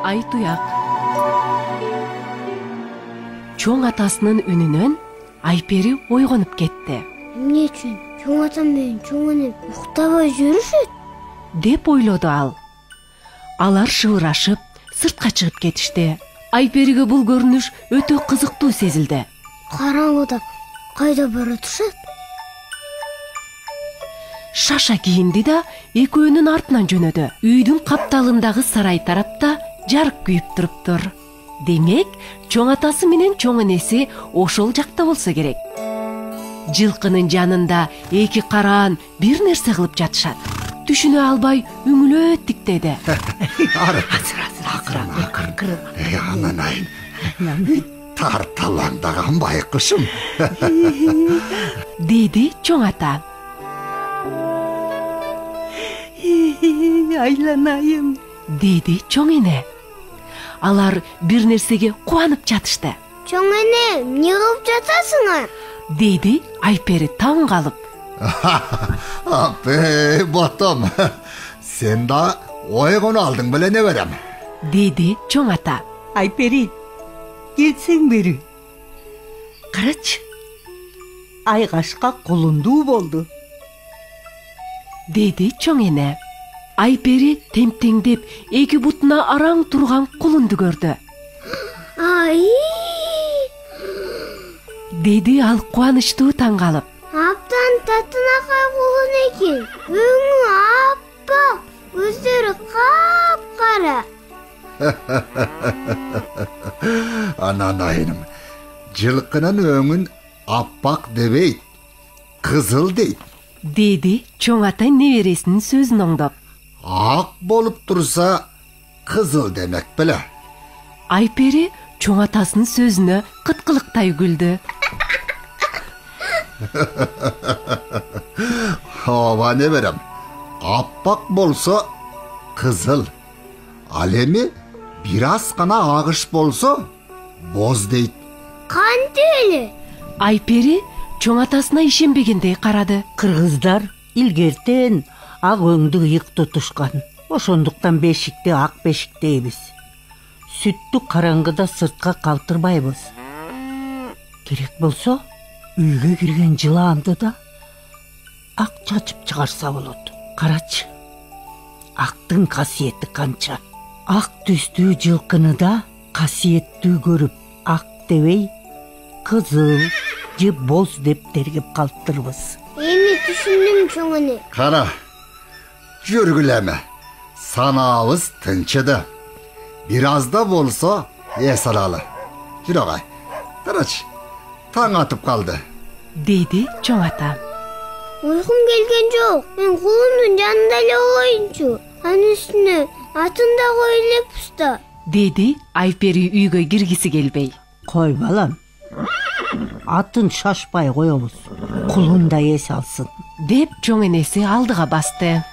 Ай туяк. Чоң атасынын үнүнөн Айпери ойгонуп кетти. Эмне үчүн чоң атам менен чоң энем уктабай жүрүшөт? Деп ойлоду ал. Алар шыбырашып сыртка чыгып кетишти. Айпериге бул көрүнүш өтө кызыктуу сезилди. Караңгыда кайда баратышат? Шаша кийинди да экөөнүн артынан жөнөдү. Үйдүн капталындагы сарай тарапта жарык күйүп туруптур. Демек, чоң атасы менен чоң энеси ошол жакта болсо керек. Жылкынын жанында эки караан бир нерсе кылып жатышат. Түшүнө албай үңүлөт диктеди. Акырын. Ананайын. Тарталаңдаган байкушум. Деди чоң ата. Айланайым. Деди чоң эне. Алар бир нерсеге кубанып жатышты. Чоң эне, эмне кылып жатасыңар? Деди Айпери таң калып. Апе, ботом. Сен да ойгону алдың беле неберем. Деди чоң ата. Айпери, келсең бери. Карачы. Айгашка кулундуу болду. Деди чоң эне. Айпери темтеңдеп эки бутуна араң турган кулунду көрдү. Ай! Деди ал кубанычтуу таң калып. Аптан татынакай кулун экен. Өңү аппак, көздөрү капкара. Ананайым, жылкынын өңүн аппак дебейт, кызыл дейт. Деди чоң ата небересинин сөзүн оңдоп. Ак болуп турса, кызыл демек беле. Айпери чоң атасынын сөзүнө кыткылыктай күлдү. Ооба неберем, аппак болсо кызыл. Ал эми бир аз гана агыш болсо боз дейт. Кантип эле? Айпери чоң атасына ишенбегендей карады. Кыргыздар илгертен ак өңдү ыйык тутушкан. Ошондуктан бешикти ак бешик дейбиз. Сүттү караңгыда сыртка калтырбайбыз. Керек болсо үйгө кирген жылаанды да ак чачып чыгарса болот. Карачы, актын касиети канча. Ак түстүү жылкыны да касиеттүү көрүп, ак дебей кызыл же боз деп тергеп калыптырбыз. Эми түшүндүм чоң эне. Кара, жүргүлеме. Санаабыз тынчыды. Бир аз да болсо эс алалы. Жүр агай. Карачы, таң атып калды. Деди чоң ата. Уйкум келген жок. Мен кулумдун жанында эле болоюнчу. Анын үстүнө атын да кой элеппиз да. Деди Айпери үйгө киргиси келбей. Кой балам, атын шашпай коебуз. Кулун да эс алсын. Деп чоң энеси алдыга басты.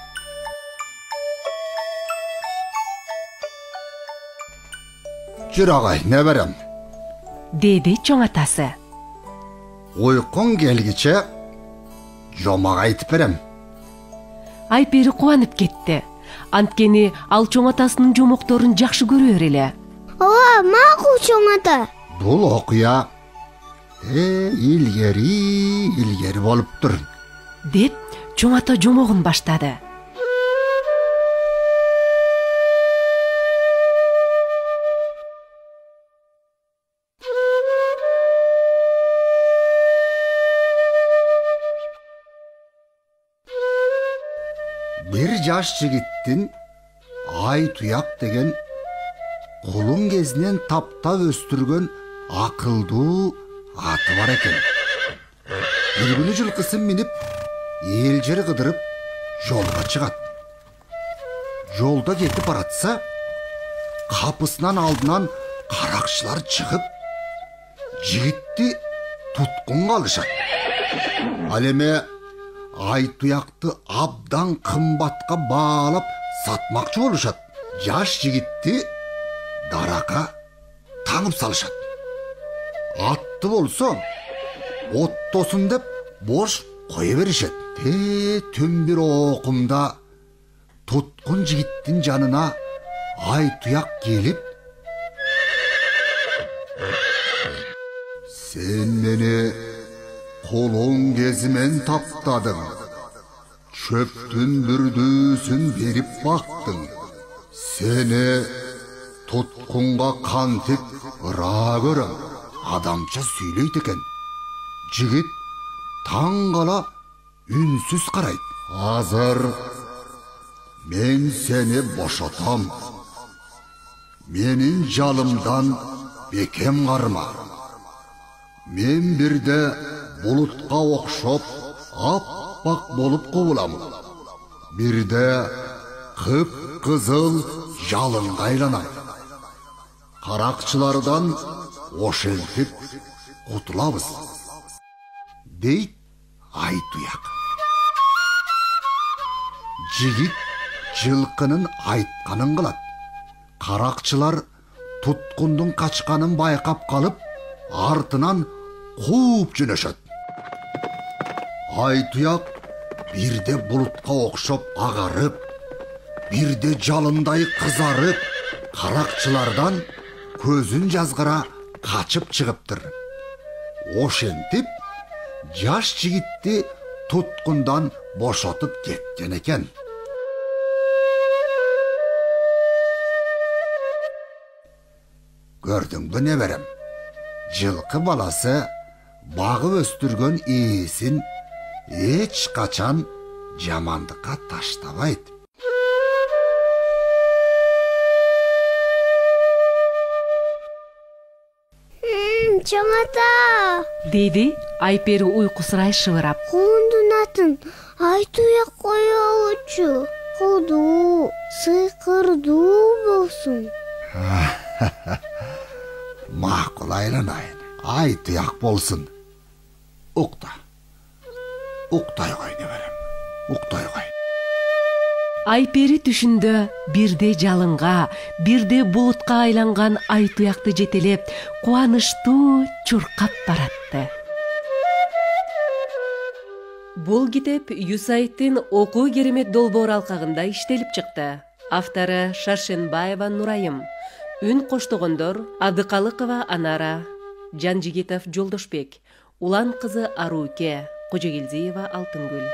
Жүр агай, неберем. Деди чоң атасы. Уйкуң келгиче жомак айтып берем. Айпери кубанып кетти. Анткени ал чоң атасынын жомокторун жакшы көрөр эле. Ооба, макул чоң ата. Бул окуя илгери болуптур. Деп чоң ата жомогун баштады. Бир жаш жигиттин Ай туяк деген кулун кезинен таптап өстүргөн акылдуу аты бар экен. Бир күнү жылкысын минип, эл жер кыдырып жолго чыгат. Жолда кетип баратса, капысынан алдынан каракчылар чыгып, жигитти туткунга алышат. Ал эми Ай туякты абдан кымбатка баалап сатмакчы болушат. Жаш жигитти даракка таңып салышат. Атты болсо оттосун деп бош кое беришет. Түн бир окумда туткун жигиттин жанына ай туяк келіп, сен мені қолың кезімен таптадың, чөптің бүрдүүсүн беріп бақтың, сені тұтқынға кантип ыра көрөм, адамча сүйлейт экен. Жигит таң кала үнсүз карайт. Азыр мен сени бошотам. Менин жалымдан бекем карма. Мен бирде булутка окшоп аппак болуп кубулам. Бирде кып-кызыл жалынга айланам. Каракчылардан ошентип кутулабыз, дейт ай туяк. Жигит жылкынын айтканын кылат. Каракчылар туткундун качканын байкап калып, артынан кууп жөнөшөт. Ай туяк бирде булутка окшоп агарып, бирде жалындай кызарып, каракчылардан көзүн жазгыра качып чыгыптыр. Ошентип жаш жигитти туткундан бошотуп кеткен экен. Көрдүңбү неберем? Жылкы баласы багып өстүргөн ээсин эч качан жамандыкка таштабайт. Чоң ата, Деди Айпери уйкусурай шыбырап. кулундун атын ай туяк коелучу. Кулдуу, сыйкырдуу болсун. Макул айланайын, ай туяк болсун. Уктай кой неберем, уктай кой. Айпери түшүндө бирде жалынга, бирде булутка айланган ай туякты жетелеп, кубанычтуу чуркап баратты. Бул китеп Юсайттын окуу керемет долбоор алкагында иштелип чыкты. Автору Шаршенбаева Нурайым, үн коштогондор Адыкалыкова Анара, Жанжигитов Жолдошбек, Улан кызы Аруке, Кожогелдиева Алтынгүл.